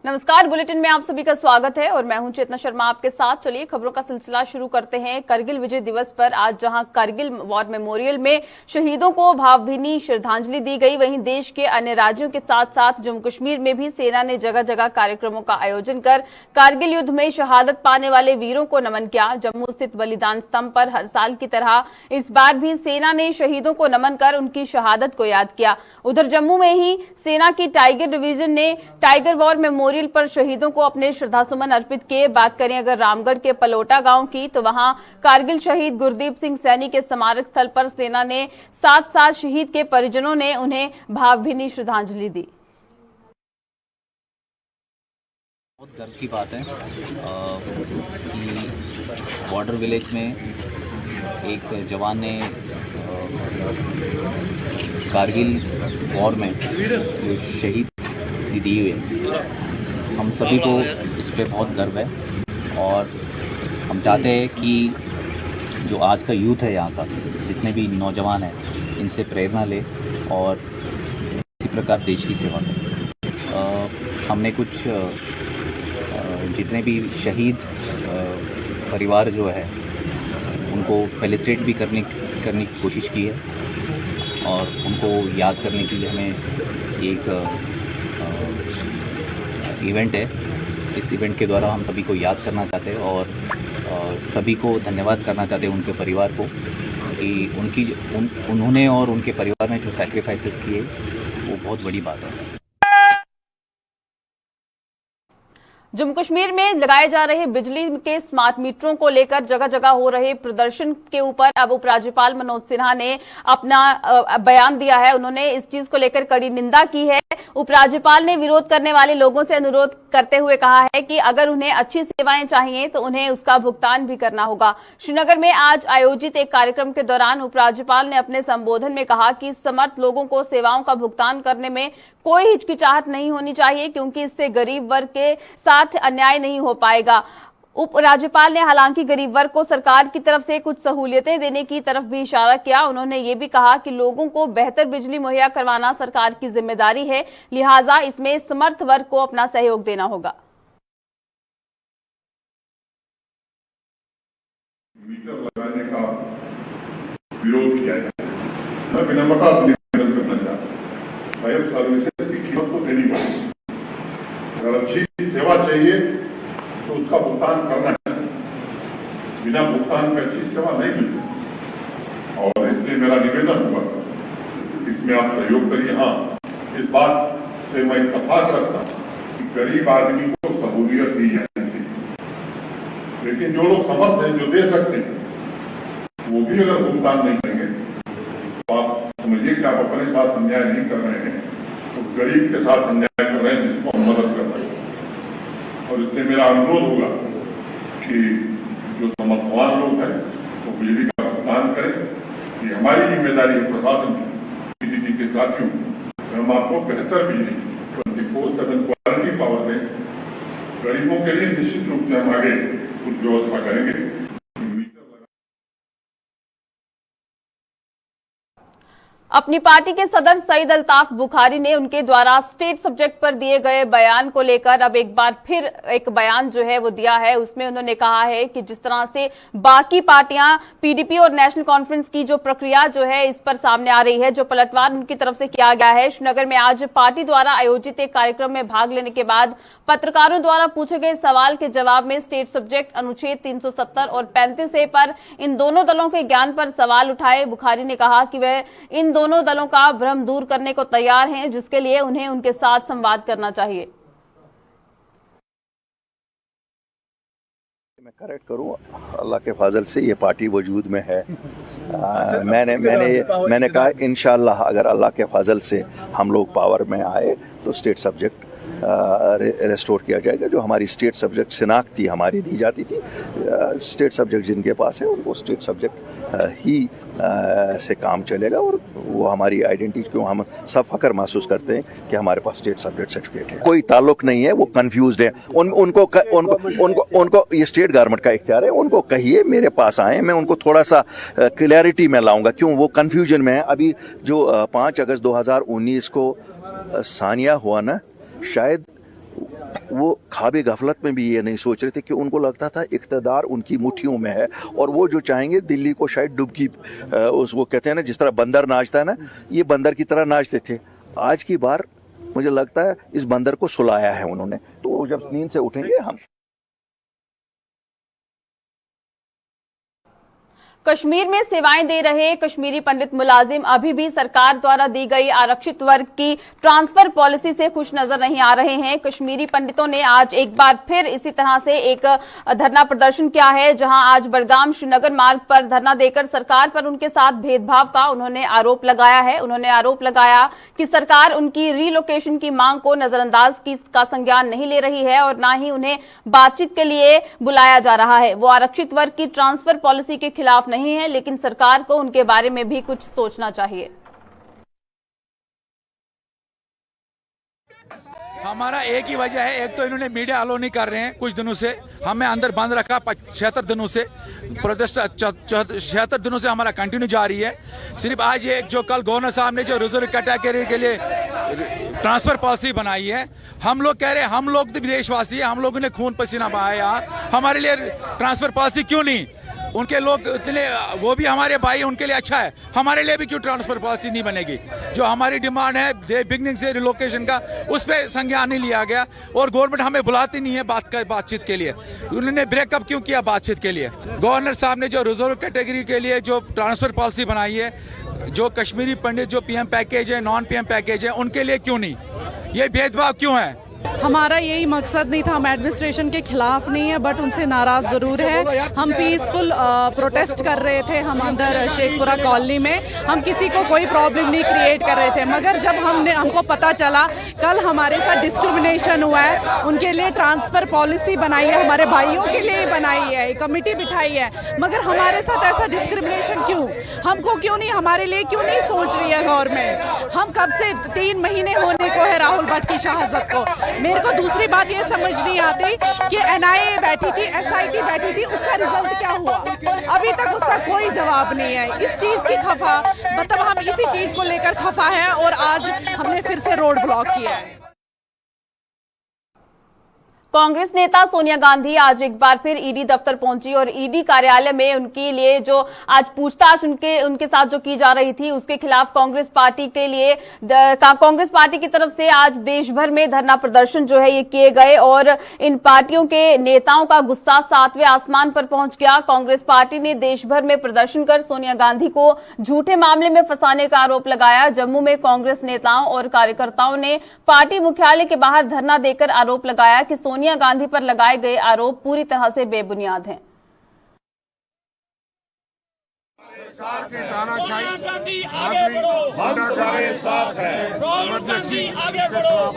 नमस्कार, बुलेटिन में आप सभी का स्वागत है और मैं हूं चेतना शर्मा आपके साथ। चलिए खबरों का सिलसिला शुरू करते हैं। करगिल विजय दिवस पर आज जहां करगिल वॉर मेमोरियल में शहीदों को भावभीनी श्रद्धांजलि दी गई, वहीं देश के अन्य राज्यों के साथ साथ जम्मू कश्मीर में भी सेना ने जगह जगह कार्यक्रमों का आयोजन कर कारगिल युद्ध में शहादत पाने वाले वीरों को नमन किया। जम्मू स्थित बलिदान स्तंभ पर हर साल की तरह इस बार भी सेना ने शहीदों को नमन कर उनकी शहादत को याद किया। उधर जम्मू में ही सेना की टाइगर डिवीजन ने टाइगर वॉर मेमोरियल पर शहीदों को अपने श्रद्धासुमन अर्पित किए। बात करें अगर रामगढ़ के पलोटा गांव की, तो वहां कारगिल शहीद गुरदीप सिंह सैनी के स्मारक स्थल पर सेना ने साथ साथ शहीद के परिजनों ने उन्हें भावभीनी श्रद्धांजलि दी। बहुत गर्व की बात है कि बॉर्डर विलेज में एक जवान ने कारगिल वॉर में जो शहीद दी हुई है, हम सभी को इस पे बहुत गर्व है और हम चाहते हैं कि जो आज का यूथ है यहाँ का, जितने भी नौजवान हैं, इनसे प्रेरणा ले और इसी प्रकार देश की सेवा करें। हमने कुछ जितने भी शहीद परिवार जो है उनको फेलिसिटेट भी करने की कोशिश की है और उनको याद करने के लिए हमें एक इवेंट है। इस इवेंट के द्वारा हम सभी को याद करना चाहते हैं और सभी को धन्यवाद करना चाहते हैं उनके परिवार को कि उन्होंने और उनके परिवार ने जो सैक्रिफाइसेस किए वो बहुत बड़ी बात है। जम्मू कश्मीर में लगाए जा रहे बिजली के स्मार्ट मीटरों को लेकर जगह जगह हो रहे प्रदर्शन के ऊपर अब उपराज्यपाल मनोज सिन्हा ने अपना बयान दिया है। उन्होंने इस चीज को लेकर कड़ी निंदा की है। उपराज्यपाल ने विरोध करने वाले लोगों से अनुरोध करते हुए कहा है कि अगर उन्हें अच्छी सेवाएं चाहिए तो उन्हें उसका भुगतान भी करना होगा। श्रीनगर में आज आयोजित एक कार्यक्रम के दौरान उपराज्यपाल ने अपने संबोधन में कहा कि समर्थ लोगों को सेवाओं का भुगतान करने में कोई हिचकिचाहट नहीं होनी चाहिए, क्योंकि इससे गरीब वर्ग के साथ अन्याय नहीं हो पाएगा। उपराज्यपाल ने हालांकि गरीब वर्ग को सरकार की तरफ से कुछ सहूलियतें देने की तरफ भी इशारा किया। उन्होंने ये भी कहा कि लोगों को बेहतर बिजली मुहैया करवाना सरकार की जिम्मेदारी है, लिहाजा इसमें समर्थ वर्ग को अपना सहयोग देना होगा। मीटर लगाने का विरोध किया जाए, मैं विनम्रता से निवेदन करना चाहता हूं, फायर सर्विसेज की कीमत को देनी पड़ेगी। अगर अच्छी सेवा चाहिए तो उसका भुगतान करना चाहिए, बिना भुगतान के अच्छी सेवा नहीं मिल सकती। और इसलिए मेरा निवेदन होगा सबसे, इसमें आप सहयोग करिए। हाँ, इस बात से मैं इत्तेफाक रखता हूं कि गरीब आदमी को सहूलियत दी जानी चाहिए, लेकिन जो लोग समर्थ हैं, जो दे सकते हैं, वो भी अगर भुगतान नहीं करेंगे तो आप समझिए कि आप अपने साथ अन्याय नहीं कर रहे हैं, उस गरीब के साथ अन्याय कर रहे हैं जिसको हम मदद कर रहे हैं। और इसलिए मेरा अनुरोध होगा कि जो समर्थवान लोग हैं वो बिजली का भुगतान करें। ये हमारी जिम्मेदारी है प्रशासन की, पीडीटी के साथियों, हम आपको बेहतर बिजली 24/7 क्वालिटी पावर दें। गरीबों के लिए निश्चित रूप से हम आगे कुछ व्यवस्था करेंगे। अपनी पार्टी के सदर सईद अल्ताफ बुखारी ने उनके द्वारा स्टेट सब्जेक्ट पर दिए गए बयान को लेकर अब एक बार फिर एक बयान जो है वो दिया है। उसमें उन्होंने कहा है कि जिस तरह से बाकी पार्टियां पीडीपी और नेशनल कॉन्फ्रेंस की जो प्रक्रिया जो है इस पर सामने आ रही है, जो पलटवार उनकी तरफ से किया गया है। श्रीनगर में आज पार्टी द्वारा आयोजित एक कार्यक्रम में भाग लेने के बाद पत्रकारों द्वारा पूछे गए सवाल के जवाब में स्टेट सब्जेक्ट अनुच्छेद 370 और 35A पर इन दोनों दलों के ज्ञान पर सवाल उठाए। बुखारी ने कहा कि वह इन दोनों दलों का भ्रम दूर करने को तैयार हैं, जिसके लिए उन्हें उनके साथ संवाद करना चाहिए। मैं करेक्ट करूं, अल्लाह के फजल से ये पार्टी वजूद में है। मैंने कहा इंशाअल्लाह अगर अल्लाह के फजल से हम लोग पावर में आए तो स्टेट सब्जेक्ट रेस्टोर किया जाएगा। जो हमारी स्टेट सब्जेक्ट शिनाख्ती हमारी दी जाती थी, स्टेट सब्जेक्ट जिनके पास है उनको स्टेट सब्जेक्ट ही से काम चलेगा और वो हमारी आइडेंटिटी को हम सब फख्र महसूस करते हैं कि हमारे पास स्टेट सब्जेक्ट सर्टिफिकेट है। कोई ताल्लुक नहीं है, वो कंफ्यूज्ड है। उनको ये स्टेट गवर्नमेंट का इख्तियार है, उनको कहिए मेरे पास आए, मैं उनको थोड़ा सा क्लैरिटी में लाऊंगा, क्यों वो कंफ्यूजन में है। अभी जो 5 अगस्त 2019 को सानिया हुआ ना, शायद वो ख्वाब गफलत में भी ये नहीं सोच रहे थे कि उनको लगता था इक़्तिदार उनकी मुट्ठियों में है और वो जो चाहेंगे दिल्ली को शायद डुबकी उसको कहते हैं ना, जिस तरह बंदर नाचता है ना, ये बंदर की तरह नाचते थे। आज की बार मुझे लगता है इस बंदर को सुलाया है उन्होंने, तो जब नींद से उठेंगे हम। कश्मीर में सेवाएं दे रहे कश्मीरी पंडित मुलाजिम अभी भी सरकार द्वारा दी गई आरक्षित वर्ग की ट्रांसफर पॉलिसी से खुश नजर नहीं आ रहे हैं। कश्मीरी पंडितों ने आज एक बार फिर इसी तरह से एक धरना प्रदर्शन किया है, जहां आज बड़गाम श्रीनगर मार्ग पर धरना देकर सरकार पर उनके साथ भेदभाव का उन्होंने आरोप लगाया है। उन्होंने आरोप लगाया कि सरकार उनकी रीलोकेशन की मांग को नजरअंदाज का संज्ञान नहीं ले रही है और न ही उन्हें बातचीत के लिए बुलाया जा रहा है। वो आरक्षित वर्ग की ट्रांसफर पॉलिसी के खिलाफ नहीं है, लेकिन सरकार को उनके बारे में भी कुछ सोचना चाहिए। हमारा एक ही वजह है, एक तो इन्होंने मीडिया अलो नहीं कर रहे हैं कुछ दिनों से, हमें अंदर बंद रखा 76 दिनों से, प्रोटेस्ट 76 दिनों से हमारा कंटिन्यू जारी है। सिर्फ आज ये जो कल गवर्नर साहब ने जो रिजर्व कैटेगरी के लिए ट्रांसफर पॉलिसी बनाई है, हम लोग कह रहे हैं, हम लोग देशवासी हैं, हम लोगों ने खून पसीना बहाया, हमारे लिए ट्रांसफर पॉलिसी क्यों नहीं? उनके लोग इतने, वो भी हमारे भाई, उनके लिए अच्छा है, हमारे लिए भी क्यों ट्रांसफर पॉलिसी नहीं बनेगी? जो हमारी डिमांड है बिगनिंग से रिलोकेशन का, उस पर संज्ञान नहीं लिया गया और गवर्नमेंट हमें बुलाती नहीं है बातचीत के लिए। उन्होंने ब्रेकअप क्यों किया बातचीत के लिए? गवर्नर साहब ने जो रिजर्व कैटेगरी के लिए जो ट्रांसफर पॉलिसी बनाई है, जो कश्मीरी पंडित जो पीएम पैकेज है, नॉन पीएम पैकेज है, उनके लिए क्यों नहीं? ये भेदभाव क्यों है? हमारा यही मकसद नहीं था, हम एडमिनिस्ट्रेशन के खिलाफ नहीं है, बट उनसे नाराज जरूर है। हम पीसफुल प्रोटेस्ट कर रहे थे, हम अंदर शेखपुरा कॉलोनी में, हम किसी को कोई प्रॉब्लम नहीं क्रिएट कर रहे थे। मगर जब हमको पता चला कल हमारे साथ डिस्क्रिमिनेशन हुआ है, उनके लिए ट्रांसफर पॉलिसी बनाई है, हमारे भाइयों के लिए बनाई है, कमेटी बिठाई है, मगर हमारे साथ ऐसा डिस्क्रिमिनेशन क्यों? हमको क्यों नहीं, हमारे लिए क्यों नहीं सोच रही है गवर्नमेंट? हम कब से 3 महीने होने को है राहुल भट्ट की शहादत को। मेरे को दूसरी बात ये समझ नहीं आती कि NIA बैठी थी, SIT बैठी थी, उसका रिजल्ट क्या हुआ? अभी तक उसका कोई जवाब नहीं है। इस चीज की खफा, मतलब हम इसी चीज को लेकर खफा है और आज हमने फिर से रोड ब्लॉक किया है। कांग्रेस नेता सोनिया गांधी आज एक बार फिर ईडी दफ्तर पहुंची और ईडी कार्यालय में उनके लिए जो आज पूछताछ उनके साथ जो की जा रही थी, उसके खिलाफ कांग्रेस पार्टी के लिए कांग्रेस पार्टी की तरफ से आज देश भर में धरना प्रदर्शन जो है ये किए गए और इन पार्टियों के नेताओं का गुस्सा 7वें आसमान पर पहुंच गया। कांग्रेस पार्टी ने देश भर में प्रदर्शन कर सोनिया गांधी को झूठे मामले में फंसाने का आरोप लगाया। जम्मू में कांग्रेस नेताओं और कार्यकर्ताओं ने पार्टी मुख्यालय के बाहर धरना देकर आरोप लगाया कि सोनिया गांधी पर लगाए गए आरोप पूरी तरह से बेबुनियाद हैं। साथ है तानाशाही, हमारे साथ है,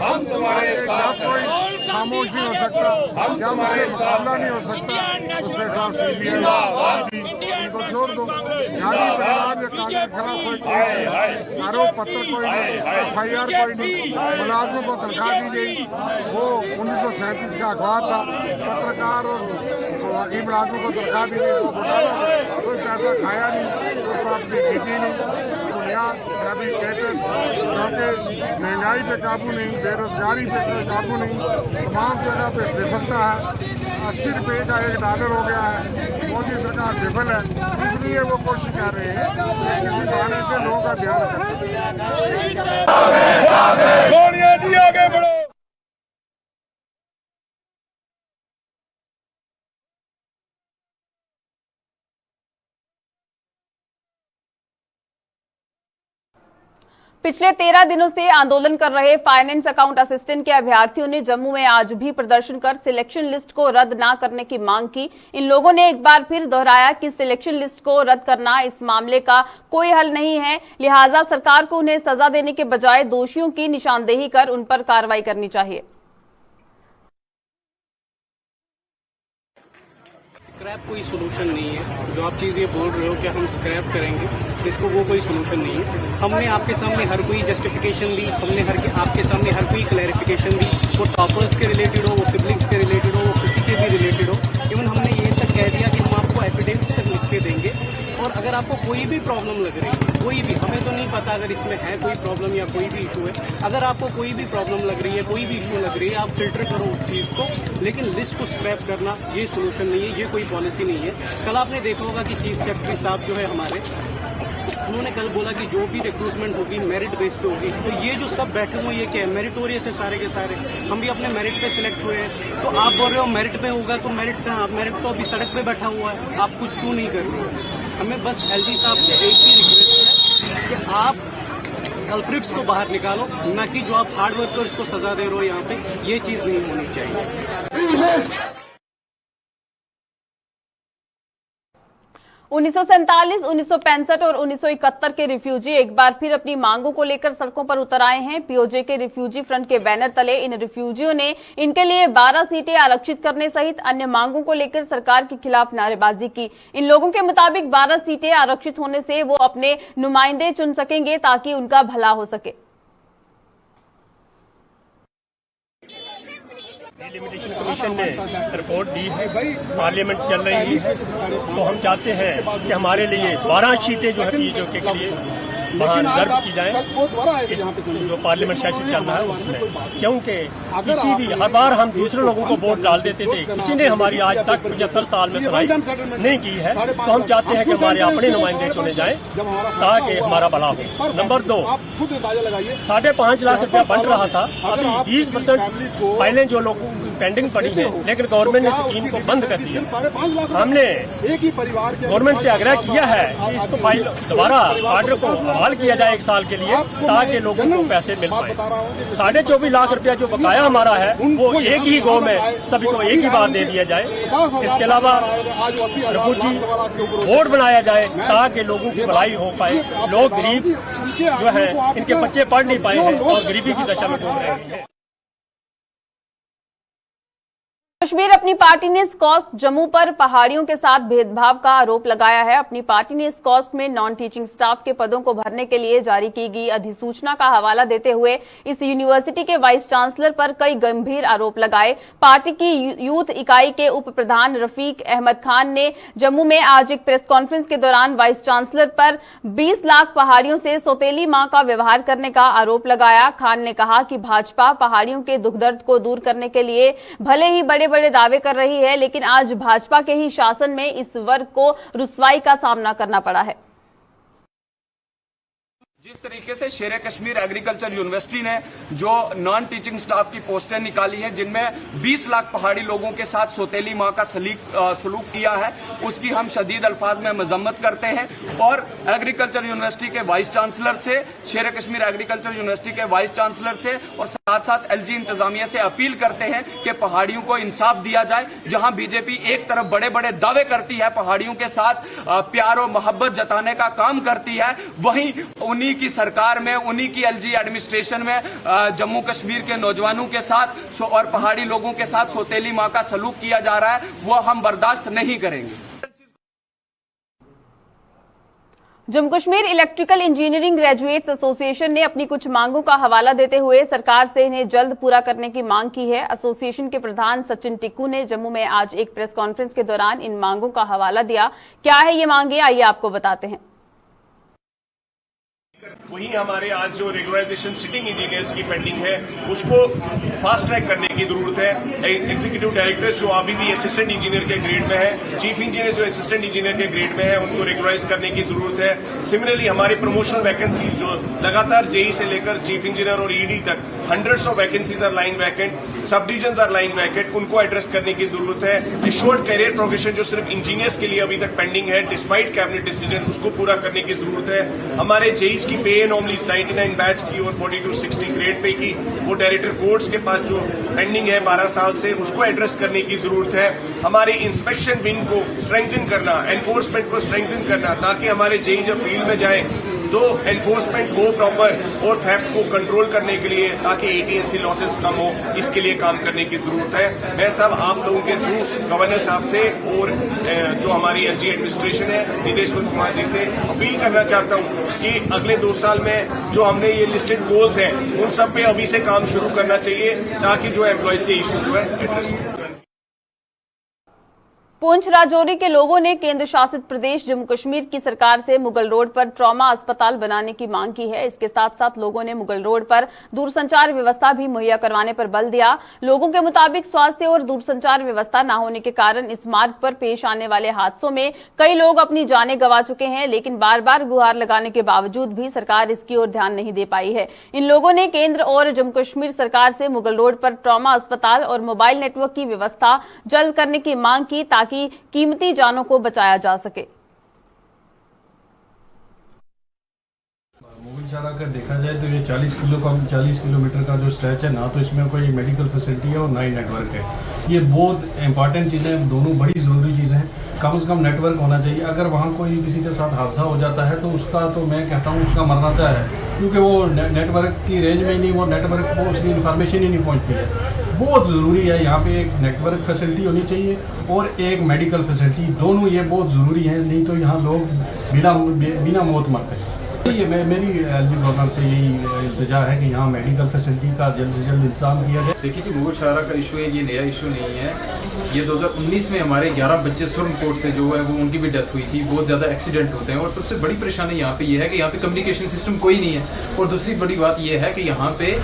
हम तुम्हारे साथ हैं, खामोश नहीं हो सकता, हम तुम्हारे साथ नहीं हो सकता, उसके खिलाफ CBI इनको छोड़ दो। जाली परिवार या कानून के खिलाफ कोई आरोप पत्र कोई नहीं, FIR कोई नहीं, मुलाजमों को तनख्वाह दी गई, वो 1937 का अखबार था, पत्रकार और बाकी मुलाजमों को तनख्वाह दी गई, वो घोटाला, कोई पैसा खाया नहीं, कोई प्रॉपर्टी जीती नहीं, बुनियाद क्योंकि महंगाई पे काबू नहीं, बेरोजगारी पे काबू नहीं, तमाम जगह पे विफलता है। 80 रुपये का $1 हो गया है, मोदी सरकार विफल है, इसलिए वो कोशिश कर रहे हैं कि किसी बहाने से लोगों का ध्यान रखें। सोनिया जी आगे बढ़ो। पिछले 13 दिनों से आंदोलन कर रहे फाइनेंस अकाउंट असिस्टेंट के अभ्यर्थियों ने जम्मू में आज भी प्रदर्शन कर सिलेक्शन लिस्ट को रद्द न करने की मांग की। इन लोगों ने एक बार फिर दोहराया कि सिलेक्शन लिस्ट को रद्द करना इस मामले का कोई हल नहीं है, लिहाजा सरकार को उन्हें सजा देने के बजाय दोषियों की निशानदेही कर उन पर कार्रवाई करनी चाहिए। स्क्रैप कोई सोल्यूशन नहीं है। जो आप चीज़ ये बोल रहे हो कि हम स्क्रैप करेंगे, इसको वो कोई सोल्यूशन नहीं है। हमने आपके सामने हर कोई जस्टिफिकेशन दी, हमने आपके सामने हर कोई क्लैरिफिकेशन दी, वो टॉपर्स के रिलेटेड हो, वो सिबलिंग्स के रिलेटेड हो, वो किसी के भी रिलेटेड हो। इवन हमने ये तक कह दिया कि हम आपको एफिडेविट्स तक लिख के देंगे और और अगर आपको कोई भी प्रॉब्लम लग रही है, कोई भी, हमें तो नहीं पता अगर इसमें है कोई प्रॉब्लम या कोई भी इशू है, अगर आपको कोई भी प्रॉब्लम लग रही है, कोई भी इशू लग रही है, आप फिल्टर करो उस चीज़ को, लेकिन लिस्ट को स्क्रैप करना ये सोल्यूशन नहीं है, ये कोई पॉलिसी नहीं है। कल आपने देखा होगा कि चीफ सेक्रेटरी साहब जो है हमारे, उन्होंने कल बोला कि जो भी रिक्रूटमेंट होगी मेरिट बेस पे होगी। तो ये जो सब बैठे हुए ये क्या है, मेरिटोरियस है सारे के सारे, हम भी अपने मेरिट पे सिलेक्ट हुए हैं। तो आप बोल रहे हो मेरिट पे होगा, तो मेरिट कहाँ, मेरिट तो अभी सड़क पे बैठा हुआ है, आप कुछ क्यों नहीं कर रहे हो? हमें बस एलजी साहब से एक ही रिक्वेस्ट है कि आप कल्प्रिट्स को बाहर निकालो, ना कि जो आप हार्ड वर्कर्स को सजा दे रहे हो यहाँ पे, ये चीज़ नहीं होनी चाहिए। 1947, 1965 और 1971 के रिफ्यूजी एक बार फिर अपनी मांगों को लेकर सड़कों पर उतर आए हैं। पीओजे के रिफ्यूजी फ्रंट के बैनर तले इन रिफ्यूजियों ने इनके लिए 12 सीटें आरक्षित करने सहित अन्य मांगों को लेकर सरकार के खिलाफ नारेबाजी की। इन लोगों के मुताबिक 12 सीटें आरक्षित होने से वो अपने नुमाइंदे चुन सकेंगे ताकि उनका भला हो सके। डिलिमिटेशन कमीशन ने रिपोर्ट दी है, पार्लियामेंट चल रही है, तो हम चाहते हैं कि हमारे लिए 12 सीटें जो है पीओजे के लिए वहाँ रिजर्व की जाए, जो पार्लियामेंट सेशन चल रहा है उसमें, क्योंकि किसी भी हर बार हम दूसरे लोगों को वोट डाल देते थे, किसी ने हमारी आज तक 75 साल में सुनाई नहीं की है। तो हम चाहते हैं कि हमारे अपने नुमाइंदे चुने जाएं ताकि हमारा भला हो। नंबर 2, 5.5 लाख रुपया बन रहा था, अभी 20% फाइलें जो लोगों की पेंडिंग पड़ी है, लेकिन गवर्नमेंट ने स्कीम को बंद कर दिया। हमने गवर्नमेंट से आग्रह किया है कि इसको फाइल दोबारा ऑर्डर को बहाल किया जाए 1 साल के लिए, ताकि लोगों को पैसे मिल पाए। 24.5 लाख रुपया जो बकाया हमारा है वो एक ही गो में सभी को एक ही बार दे दिया जाए। इसके अलावा रिफ्यूजी बोर्ड बनाया जाए ताकि लोगों की भलाई हो पाए। लोग गरीब जो है, इनके बच्चे पढ़ नहीं पाए हैं और गरीबी की दशा में घूम रहे हैं। कश्मीर अपनी पार्टी ने स्कॉस्ट जम्मू पर पहाड़ियों के साथ भेदभाव का आरोप लगाया है। अपनी पार्टी ने स्कॉस्ट में नॉन टीचिंग स्टाफ के पदों को भरने के लिए जारी की गई अधिसूचना का हवाला देते हुए इस यूनिवर्सिटी के वाइस चांसलर पर कई गंभीर आरोप लगाए। पार्टी की यूथ इकाई के उप प्रधान रफीक अहमद खान ने जम्मू में आज एक प्रेस कॉन्फ्रेंस के दौरान वाइस चांसलर पर 20 लाख पहाड़ियों से सौतेली मां का व्यवहार करने का आरोप लगाया। खान ने कहा कि भाजपा पहाड़ियों के दुख दर्द को दूर करने के लिए भले ही बड़े दावे कर रही है, लेकिन आज भाजपा के ही शासन में इस वर्ग को रुसवाई का सामना करना पड़ा है। जिस तरीके से शेर कश्मीर एग्रीकल्चर यूनिवर्सिटी ने जो नॉन टीचिंग स्टाफ की पोस्टें निकाली हैं, जिनमें 20 लाख पहाड़ी लोगों के साथ सौतेली मां का सलूक किया है, उसकी हम शदीद अल्फाज में मजम्मत करते हैं। और एग्रीकल्चर यूनिवर्सिटी के वाइस चांसलर से, शेर कश्मीर एग्रीकल्चर यूनिवर्सिटी के वाइस चांसलर से और साथ साथ एलजी इंतजामिया से अपील करते हैं कि पहाड़ियों को इंसाफ दिया जाए। जहां बीजेपी एक तरफ बड़े बड़े दावे करती है, पहाड़ियों के साथ प्यार और मोहब्बत जताने का काम करती है, वहीं उन्हीं की सरकार में, उन्हीं की एलजी एडमिनिस्ट्रेशन में जम्मू कश्मीर के नौजवानों के साथ और पहाड़ी लोगों के साथ सौतेली मां का सलूक किया जा रहा है, वो हम बर्दाश्त नहीं करेंगे। Jammu Kashmir electrical engineering graduates association ने अपनी कुछ मांगों का हवाला देते हुए सरकार से इन्हें जल्द पूरा करने की मांग की है। एसोसिएशन के प्रधान सचिन टिक्कू ने जम्मू में आज एक प्रेस कॉन्फ्रेंस के दौरान इन मांगों का हवाला दिया। क्या है ये मांगे, आइए आपको बताते हैं। वहीं हमारे आज जो रेगुलराइजेशन सिटिंग इंजीनियर्स की पेंडिंग है, उसको फास्ट ट्रैक करने की जरूरत है। एग्जीक्यूटिव डायरेक्टर जो अभी भी असिस्टेंट इंजीनियर के ग्रेड में है, चीफ इंजीनियर जो असिस्टेंट इंजीनियर के ग्रेड में है, उनको रेगुलराइज करने की जरूरत है। सिमिलरली हमारी प्रमोशनल वैकेंसी जो लगातार जेई से लेकर चीफ इंजीनियर और ईडी तक hundreds of vacancies are lying vacant, sub division are lying vacant, उनको एड्रेस करने की जरूरत है। शॉर्ट कैरियर प्रोग्रेशन जो सिर्फ इंजीनियर्स के लिए अभी तक पेंडिंग है डिस्पाइट कैबिनेट डिसीजन, उसको पूरा करने की जरूरत है। हमारे जेईस की पे एनॉमलीज 99 बैच की और 4260 ग्रेड पे की, वो डायरेक्टर कोर्ट्स के पास जो पेंडिंग है 12 साल से, उसको एड्रेस करने की जरूरत है। हमारे इंस्पेक्शन विंग को स्ट्रेंथन करना, एनफोर्समेंट को स्ट्रेंथन करना, ताकि हमारे जेई जब फील्ड में जाए तो एनफोर्समेंट हो प्रॉपर और थेफ्ट को कंट्रोल करने के लिए, ताकि एटीएनसी लॉसेस कम हो, इसके लिए काम करने की जरूरत है। मैं सब आप लोगों के थ्रू गवर्नर साहब से और जो हमारी एलजी एडमिनिस्ट्रेशन है निदेश्वर कुमार जी से अपील करना चाहता हूं कि अगले 2 साल में जो हमने ये लिस्टेड गोल्स हैं, उन सब पे अभी से काम शुरू करना चाहिए, ताकि जो एम्प्लॉयज के इश्यू जो है एड्रेस हो। पुंछ राजौरी के लोगों ने केंद्र शासित प्रदेश जम्मू कश्मीर की सरकार से मुगल रोड पर ट्रॉमा अस्पताल बनाने की मांग की है। इसके साथ साथ लोगों ने मुगल रोड पर दूरसंचार व्यवस्था भी मुहैया करवाने पर बल दिया। लोगों के मुताबिक स्वास्थ्य और दूरसंचार व्यवस्था न होने के कारण इस मार्ग पर पेश आने वाले हादसों में कई लोग अपनी जानें गंवा चुके हैं, लेकिन बार बार गुहार लगाने के बावजूद भी सरकार इसकी ओर ध्यान नहीं दे पाई है। इन लोगों ने केंद्र और जम्मू कश्मीर सरकार से मुगल रोड पर ट्रॉमा अस्पताल और मोबाइल नेटवर्क की व्यवस्था जल्द करने की मांग की ताकि कीमती जानों को बचाया जा सके। मुगलसराय का देखा जाए तो ये 40 किलोमीटर का जो स्ट्रेच है, ना तो इसमें कोई मेडिकल फैसिलिटी है और ना ही नेटवर्क है। ये बहुत इंपॉर्टेंट चीज़ें हैं, दोनों बड़ी ज़रूरी चीज़ें हैं। कम से कम नेटवर्क होना चाहिए। अगर वहाँ कोई किसी के साथ हादसा हो जाता है तो उसका, तो मैं कहता हूँ उसका मरना तय है, क्योंकि वो नेटवर्क की रेंज में ही नहीं, वो नेटवर्क को उसकी इन्फॉर्मेशन ही नहीं पहुँचती है। बहुत ज़रूरी है यहाँ पे एक नेटवर्क फैसिलिटी होनी चाहिए और एक मेडिकल फैसिलिटी, दोनों ये बहुत ज़रूरी है, नहीं तो यहाँ लोग बिना मौत मरते हैं। ये मेरी एलजी गवर्नर से यही इल्तिजा है कि यहाँ मेडिकल फैसिलिटी का जल्द से जल्द इंतजाम किया जाए। देखिए जी, मुगलसराय का इशू है, ये नया इशू नहीं है। ये 2019 में हमारे 11 बच्चे सुरनकोट से जो है वो उनकी भी डेथ हुई थी। बहुत ज़्यादा एक्सीडेंट होते हैं और सबसे बड़ी परेशानी यहाँ पे ये है कि यहाँ पे कम्युनिकेशन सिस्टम कोई नहीं है। और दूसरी बड़ी बात ये है कि यहाँ पे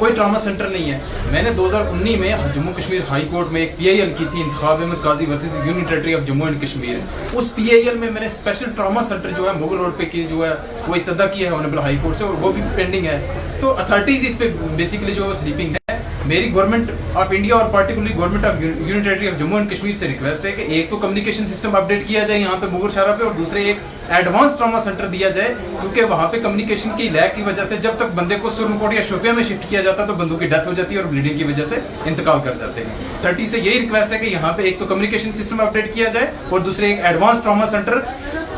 कोई ट्रामा सेंटर नहीं है। मैंने 2019 में जम्मू कश्मीर हाई कोर्ट में एक PIL की थी, Intekhab Ahmad Qazi versus union territory of Jammu and Kashmir. उस PIL में मैंने स्पेशल ट्रामा सेंटर जो है मुगल रोड पे की जो है वो इस्तदा किया है ऑनरेबल हाई कोर्ट से, और वो भी पेंडिंग है। तो अथॉरिटीज इस पे बेसिकली जो है स्लीपिंग है। मेरी गवर्नमेंट ऑफ इंडिया और particularly government of union territory of Jammu and Kashmir से रिक्वेस्ट है कि एक तो कम्युनिकेशन सिस्टम अपडेट किया जाए यहाँ पे मुगलसराय पे, और दूसरे एक एडवांस ट्रॉमा सेंटर दिया जाए, क्योंकि वहाँ पे कम्युनिकेशन की लैक की वजह से जब तक बंदे को सुरनकोट या शोपियां में शिफ्ट किया जाता है तो बंदों की डेथ हो जाती है और ब्लीडिंग की वजह से इंतकाल कर जाते हैं। 30 से यही रिक्वेस्ट है कि यहाँ पे एक तो कम्युनिकेशन सिस्टम अपडेट किया जाए और दूसरे एक एडवांस ट्रॉमा सेंटर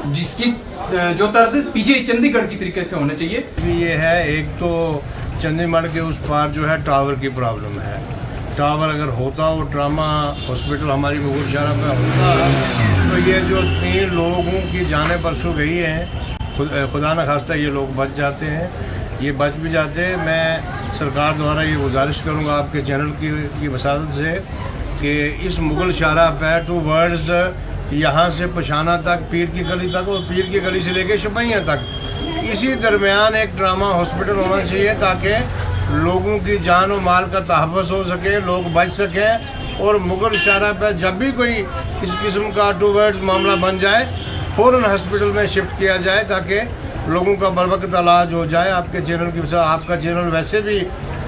जिसकी जो तर्ज PGI चंडीगढ़ की तरीके से होना चाहिए। ये है, एक तो चंडीगढ़ के उस पार जो है टावर की प्रॉब्लम है। टावर अगर होता और ट्रामा हॉस्पिटल हमारी मुगलसराय में होता तो ये जो 3 लोगों की जानें परसों गई हैं, खुदा न खास्ता ये लोग बच जाते हैं, ये बच भी जाते हैं। मैं सरकार द्वारा ये गुजारिश करूँगा आपके चैनल की वसादत से कि इस मुगलसराय पे टू वर्ड्स यहाँ से पशाना तक, पीर की गली तक और पीर की गली से लेके शपैयाँ तक, इसी दरमियान एक ट्रामा हॉस्पिटल होना चाहिए ताकि लोगों की जान और माल का तहफ़्फ़ुज़ हो सके, लोग बच सकें। और मुगलसराय पर जब भी कोई इस किस्म का टू वर्ड्स मामला बन जाए फ़ौरन हॉस्पिटल में शिफ्ट किया जाए ताकि लोगों का बरवक्त इलाज हो जाए। आपके चैनल की आपका चैनल वैसे भी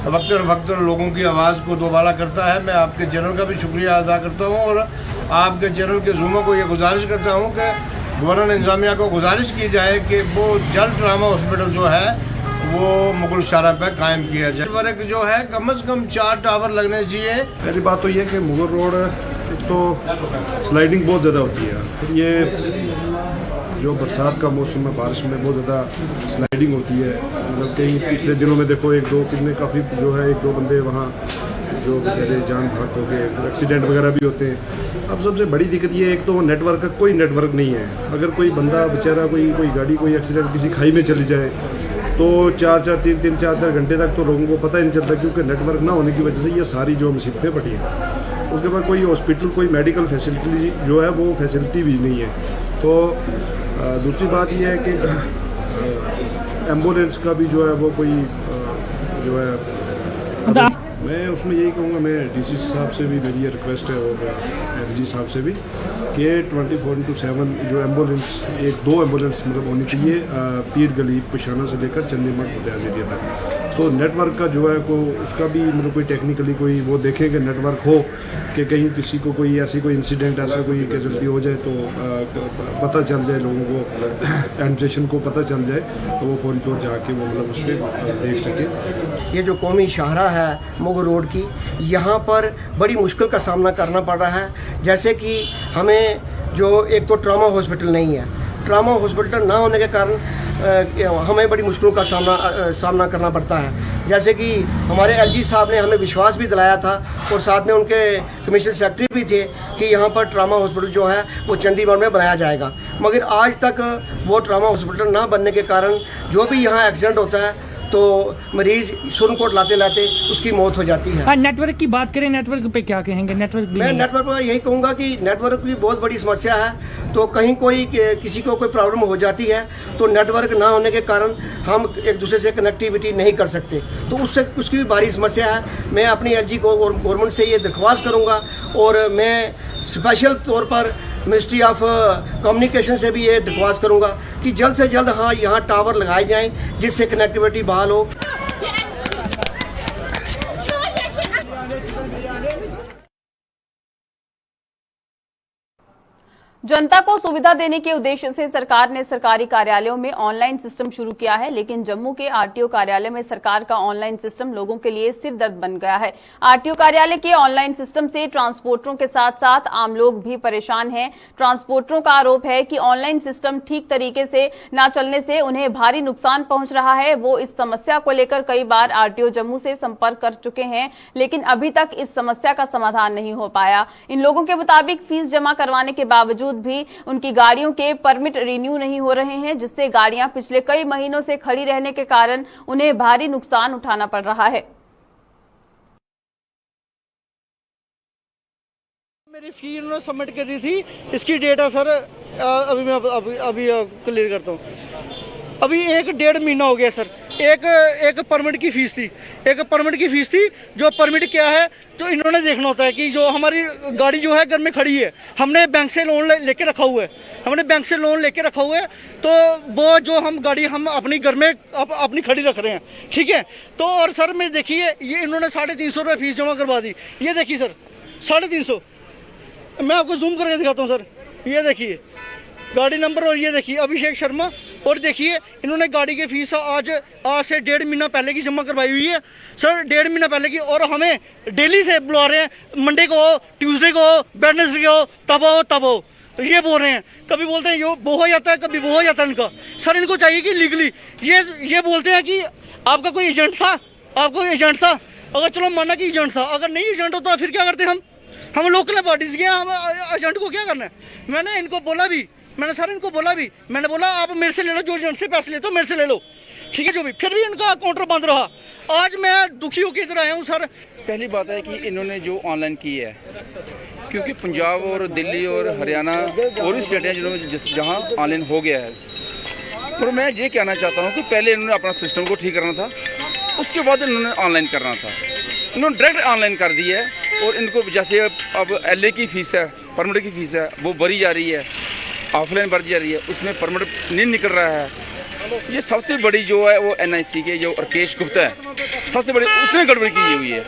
वक्तन फ़क्तन लोगों की आवाज़ को दोबारा करता है। मैं आपके चैनल का भी शुक्रिया अदा करता हूँ और आपके चैनल के ज़ूमों को ये गुजारिश करता हूँ कि गवर्नर इंतज़ामिया को गुजारिश की जाए कि वो जल्द ट्रामा हॉस्पिटल जो है वो मुगलसराय पर कायम किया जाए। वर्क जो है कम से कम 4 टावर लगने चाहिए। पहली बात तो ये कि मुगल रोड एक तो स्लाइडिंग बहुत ज़्यादा होती है। ये जो बरसात का मौसम है, बारिश में बहुत ज़्यादा स्लाइडिंग होती है। मतलब कई पिछले दिनों में देखो 1-2 कितने काफ़ी जो है 1-2 बंदे वहाँ जो बेचारे जान भाग हो गए, फिर एक्सीडेंट वगैरह भी होते हैं। अब सबसे बड़ी दिक्कत ये है, एक तो नेटवर्क का कोई नेटवर्क नहीं है। अगर कोई बंदा बेचारा कोई गाड़ी कोई एक्सीडेंट किसी खाई में चली जाए तो 3-4 घंटे तक तो लोगों को पता ही नहीं चलता, क्योंकि नेटवर्क ना होने की वजह से ये सारी जो मुसीबतें पड़ी हैं। उसके बाद कोई हॉस्पिटल कोई मेडिकल फैसिलिटी जो है वो फैसिलिटी भी नहीं है। तो दूसरी बात ये है कि एम्बुलेंस का भी जो है वो कोई जो है, मैं उसमें यही कहूँगा, मैं DC साहब से भी मेरी ये रिक्वेस्ट है और LG साहब से भी कि 24/7 जो एम्बुलेंस 1-2 एम्बुलेंस मतलब होनी चाहिए पीर गली पशाना से लेकर चंडीगढ़ बलियाज एरिया तक। तो नेटवर्क का जो है को उसका भी मतलब कोई टेक्निकली कोई वो देखें कि नेटवर्क हो कि कहीं किसी को कोई ऐसी कोई इंसिडेंट ऐसा कोई कैजुअल्टी हो जाए तो पता चल जाए, लोगों को एडमिनिस्ट्रेशन को पता चल जाए तो वो फौरी तौर जाके वो मतलब उस पर देख सके। ये जो कौमी शाहरा है मुगल रोड की, यहाँ पर बड़ी मुश्किल का सामना करना पड़ रहा है। जैसे कि हमें जो एक तो ट्रॉमा हॉस्पिटल नहीं है, ट्रॉमा हॉस्पिटल ना होने के कारण हमें बड़ी मुश्किलों का सामना करना पड़ता है। जैसे कि हमारे LG साहब ने हमें विश्वास भी दिलाया था और साथ में उनके कमिश्नर सेक्रेटरी भी थे कि यहाँ पर ट्रॉमा हॉस्पिटल जो है वो चंडीगढ़ में बनाया जाएगा, मगर आज तक वो ट्रॉमा हॉस्पिटल ना बनने के कारण जो भी यहाँ एक्सीडेंट होता है तो मरीज़ सुरनकोट लाते लाते उसकी मौत हो जाती है। नेटवर्क की बात करें, नेटवर्क पे क्या कहेंगे? नेटवर्क भी मैं नेटवर्क पर यही कहूँगा कि नेटवर्क की बहुत बड़ी समस्या है। तो कहीं किसी को कोई प्रॉब्लम हो जाती है तो नेटवर्क ना होने के कारण हम एक दूसरे से कनेक्टिविटी नहीं कर सकते, तो उसकी भी भारी समस्या है। मैं अपनी एलजी को और गवर्नमेंट से ये दरख्वास्त करूँगा और मैं स्पेशल तौर पर मिनिस्ट्री ऑफ कम्युनिकेशन से भी ये दरख्वास्त करूँगा कि जल्द से जल्द यहाँ टावर लगाए जाएँ जिससे कनेक्टिविटी बहाल हो। जनता को सुविधा देने के उद्देश्य से सरकार ने सरकारी कार्यालयों में ऑनलाइन सिस्टम शुरू किया है, लेकिन जम्मू के आरटीओ कार्यालय में सरकार का ऑनलाइन सिस्टम लोगों के लिए सिर दर्द बन गया है। आरटीओ कार्यालय के ऑनलाइन सिस्टम से ट्रांसपोर्टरों के साथ साथ आम लोग भी परेशान हैं। ट्रांसपोर्टरों का आरोप है कि ऑनलाइन सिस्टम ठीक तरीके से न चलने से उन्हें भारी नुकसान पहुंच रहा है। वो इस समस्या को लेकर कई बार आरटीओ जम्मू से संपर्क कर चुके हैं, लेकिन अभी तक इस समस्या का समाधान नहीं हो पाया। इन लोगों के मुताबिक फीस जमा करवाने के बावजूद भी उनकी गाड़ियों के परमिट रिन्यू नहीं हो रहे हैं, जिससे गाड़ियां पिछले कई महीनों से खड़ी रहने के कारण उन्हें भारी नुकसान उठाना पड़ रहा है। मेरी फी उन्होंने सबमिट करी थी, इसकी डेट है सर, अभी मैं अभी क्लियर करता हूँ। अभी 1.5 महीना हो गया सर। एक परमिट की फीस थी, जो परमिट क्या है तो इन्होंने देखना होता है कि जो हमारी गाड़ी जो है घर में खड़ी है, हमने बैंक से लोन लेके रखा हुआ है, तो वो जो हम गाड़ी हम अपनी घर में अपनी खड़ी रख रहे हैं, ठीक है। तो और सर मैं देखिए ये इन्होंने 350 रुपये फीस जमा करवा दी। ये देखिए सर 350, मैं आपको जूम करके दिखाता हूँ सर। ये देखिए गाड़ी नंबर और ये देखिए अभिषेक शर्मा, और देखिए इन्होंने गाड़ी की फीस आज से 1.5 महीना पहले की जमा करवाई हुई है सर, 1.5 महीना पहले की। और हमें डेली से बुला रहे हैं, मंडे को, ट्यूसडे को, वेडनेसडे को, तब हो ये बोल रहे हैं। कभी बोलते हैं यो वो हो जाता है, कभी वो हो जाता है इनका। सर इनको चाहिए कि लीगली ये बोलते हैं कि आपका कोई एजेंट था, अगर चलो माना कि एजेंट था, अगर नहीं एजेंट होता फिर क्या करते हम लोकल पार्टीज के, हम एजेंट को क्या करना है। मैंने इनको बोला भी, मैंने बोला आप मेरे से ले लो, जो एजेंट से पैसे लेते हो मेरे से ले लो, ठीक है, जो भी। फिर भी इनका काउंटर बंद रहा। आज मैं दुखी होकर इधर आया हूँ सर। पहली बात है कि इन्होंने जो ऑनलाइन की है, क्योंकि पंजाब और दिल्ली और हरियाणा और भी स्टेट हैं जिन्होंने जहाँ ऑनलाइन हो गया है, और मैं ये कहना चाहता हूँ कि पहले इन्होंने अपना सिस्टम को ठीक करना था, उसके बाद इन्होंने ऑनलाइन करना था। इन्होंने डायरेक्ट ऑनलाइन कर दी है, और इनको जैसे अब LA की फ़ीस है, परमिट की फ़ीस है, वो भरी जा रही है, ऑफलाइन भरी जा रही है, उसमें परमिट नहीं निकल रहा है। ये सबसे बड़ी जो है वो NIC के जो राकेश गुप्ता है, सबसे बड़ी उसने गड़बड़ी की हुई है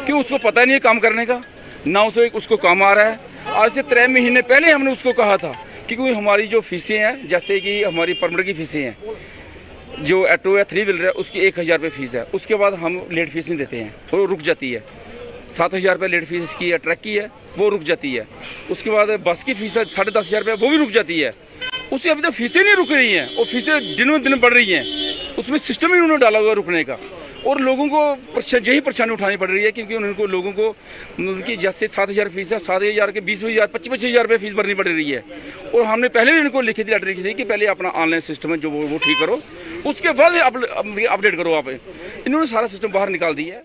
कि उसको पता नहीं है काम करने का, ना उसको काम आ रहा है। आज से 3 महीने पहले हमने उसको कहा था कि कोई हमारी जो फीसें हैं, जैसे कि हमारी परमिट की फीसें हैं, जो ऑटो या 3 व्हीलर है उसकी 1000 रुपये फ़ीस है, उसके बाद हम लेट फीस नहीं देते हैं, वो रुक जाती है। 7000 रुपये लेट फीस इसकी है, ट्रक की है, वो रुक जाती है। उसके बाद बस की फीस है 10,500 रुपये, वो भी रुक जाती है। उससे अभी तक फीसें नहीं रुक रही हैं, और फीसें दिनों दिन बढ़ रही हैं। उसमें सिस्टम ही उन्होंने डाला हुआ रुकने का, और लोगों को यही परेशानी उठानी पड़ रही है, क्योंकि उनको लोगों को मतलब कि जैसे 7000 फीस है, 7000 के 20,000 25,000 रुपये फीस भरनी पड़ रही है। और हमने पहले भी इनको लिखी थी, लेटर लिखी थी कि पहले अपना ऑनलाइन सिस्टम है जो वो ठीक करो, उसके बाद अपडेट करो आप। इन्होंने सारा सिस्टम बाहर निकाल दिया है।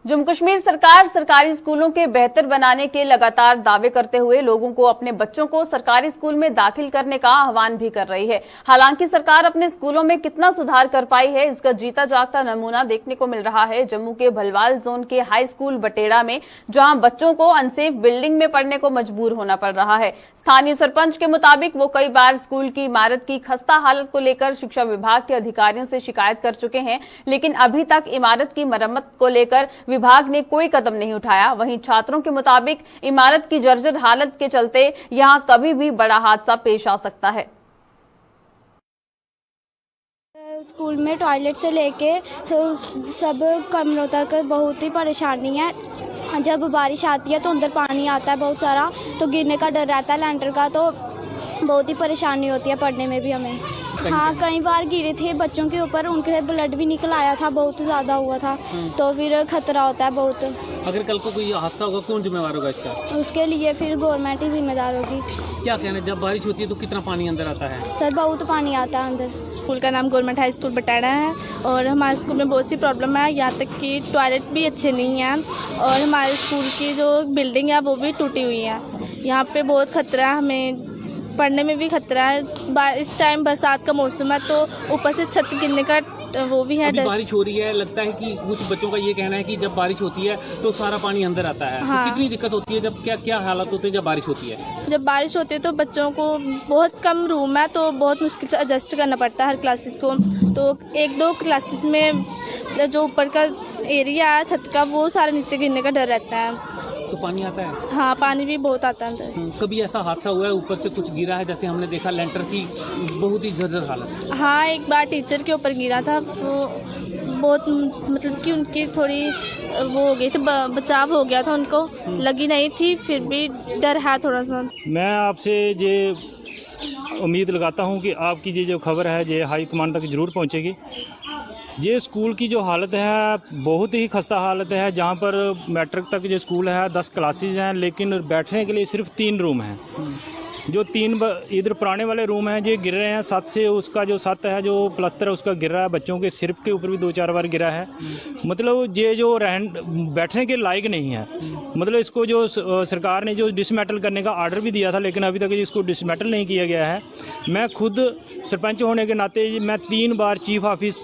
जम्मू कश्मीर सरकार सरकारी स्कूलों के बेहतर बनाने के लगातार दावे करते हुए लोगों को अपने बच्चों को सरकारी स्कूल में दाखिल करने का आह्वान भी कर रही है। हालांकि सरकार अपने स्कूलों में कितना सुधार कर पाई है, इसका जीता जागता नमूना देखने को मिल रहा है जम्मू के भलवाल जोन के हाई स्कूल बटेड़ा में, जहां बच्चों को अनसेफ बिल्डिंग में पढ़ने को मजबूर होना पड़ रहा है। स्थानीय सरपंच के मुताबिक वो कई बार स्कूल की इमारत की खस्ता हालत को लेकर शिक्षा विभाग के अधिकारियों से शिकायत कर चुके हैं, लेकिन अभी तक इमारत की मरम्मत को लेकर विभाग ने कोई कदम नहीं उठाया। वहीं छात्रों के मुताबिक इमारत की जर्जर हालत के चलते यहां कभी भी बड़ा हादसा पेश आ सकता है। स्कूल में टॉयलेट से लेके सब कमरों तक बहुत ही परेशानी है। जब बारिश आती है तो अंदर पानी आता है बहुत सारा, तो गिरने का डर रहता है लैंटर का, तो बहुत ही परेशानी होती है पढ़ने में भी हमें। हाँ, कई बार गिरे थे बच्चों के ऊपर, उनके ब्लड भी निकल आया था, बहुत ज़्यादा हुआ था, तो फिर खतरा होता है बहुत। अगर कल को कोई हादसा होगा कौन जिम्मेवार होगा इसका? उसके लिए फिर गवर्नमेंट ही जिम्मेदार होगी। क्या कहना है, जब बारिश होती है तो कितना पानी अंदर आता है? सर बहुत पानी आता है अंदर। स्कूल का नाम गवर्नमेंट हाई स्कूल बटाना है और हमारे स्कूल में बहुत सी प्रॉब्लम है, यहाँ तक कि टॉयलेट भी अच्छे नहीं हैं और हमारे स्कूल की जो बिल्डिंग है वो भी टूटी हुई है। यहाँ पे बहुत खतरा है, हमें पढ़ने में भी खतरा है। इस टाइम बरसात का मौसम है तो ऊपर से छत गिरने का वो भी है अभी बारिश हो रही है, लगता है कि कुछ बच्चों का ये कहना है कि जब बारिश होती है तो सारा पानी अंदर आता है। हाँ। तो कितनी दिक्कत होती है, जब क्या क्या हालत होते हैं जब बारिश होती है? जब बारिश होती है तो बच्चों को बहुत कम रूम है तो बहुत मुश्किल से एडजस्ट करना पड़ता है हर क्लासेस को। तो एक दो क्लासेस में जो ऊपर का एरिया है छत का वो सारा नीचे गिरने का डर रहता है। तो पानी आता है? हाँ, पानी भी बहुत आता है अंदर। कभी ऐसा हादसा हुआ है ऊपर से कुछ गिरा है, जैसे हमने देखा लेंटर की बहुत ही जर्जर हालत? हाँ, एक बार टीचर के ऊपर गिरा था, वो बहुत मतलब कि उनकी थोड़ी वो हो गई थी, बचाव हो गया था, उनको लगी नहीं थी, फिर भी डर है थोड़ा सा। मैं आपसे ये उम्मीद लगाता हूँ कि आपकी ये जो खबर है ये हाई कमांड तक ज़रूर पहुँचेगी। ये स्कूल की जो हालत है बहुत ही खस्ता हालत है, जहाँ पर मैट्रिक तक जो स्कूल है 10 क्लासेस हैं लेकिन बैठने के लिए सिर्फ 3 रूम हैं। जो 3 इधर पुराने वाले रूम हैं ये गिर रहे हैं, 7 से उसका जो 7 है जो प्लस्तर है उसका गिर रहा है, बच्चों के सिर के ऊपर भी 2-4 बार गिरा है। मतलब ये जो बैठने के लायक नहीं है। मतलब इसको जो सरकार ने जो डिसमेटल करने का आर्डर भी दिया था लेकिन अभी तक इसको डिसमेटल नहीं किया गया है। मैं खुद सरपंच होने के नाते मैं 3 बार चीफ ऑफिस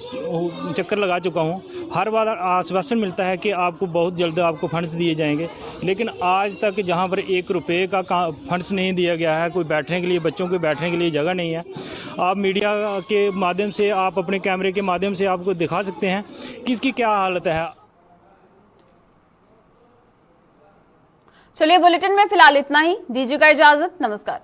चक्कर लगा चुका हूँ, हर बार आश्वासन मिलता है कि आपको बहुत जल्द आपको फंड्स दिए जाएंगे, लेकिन आज तक जहाँ पर 1 रुपये का फंड्स नहीं दिया गया है, कोई बैठने के लिए बच्चों के बैठने के लिए जगह नहीं है। आप मीडिया के माध्यम से आप अपने कैमरे के माध्यम से आपको दिखा सकते हैं कि इसकी क्या हालत है। चलिए बुलेटिन में फिलहाल इतना ही, दीजिएगा इजाजत, नमस्कार।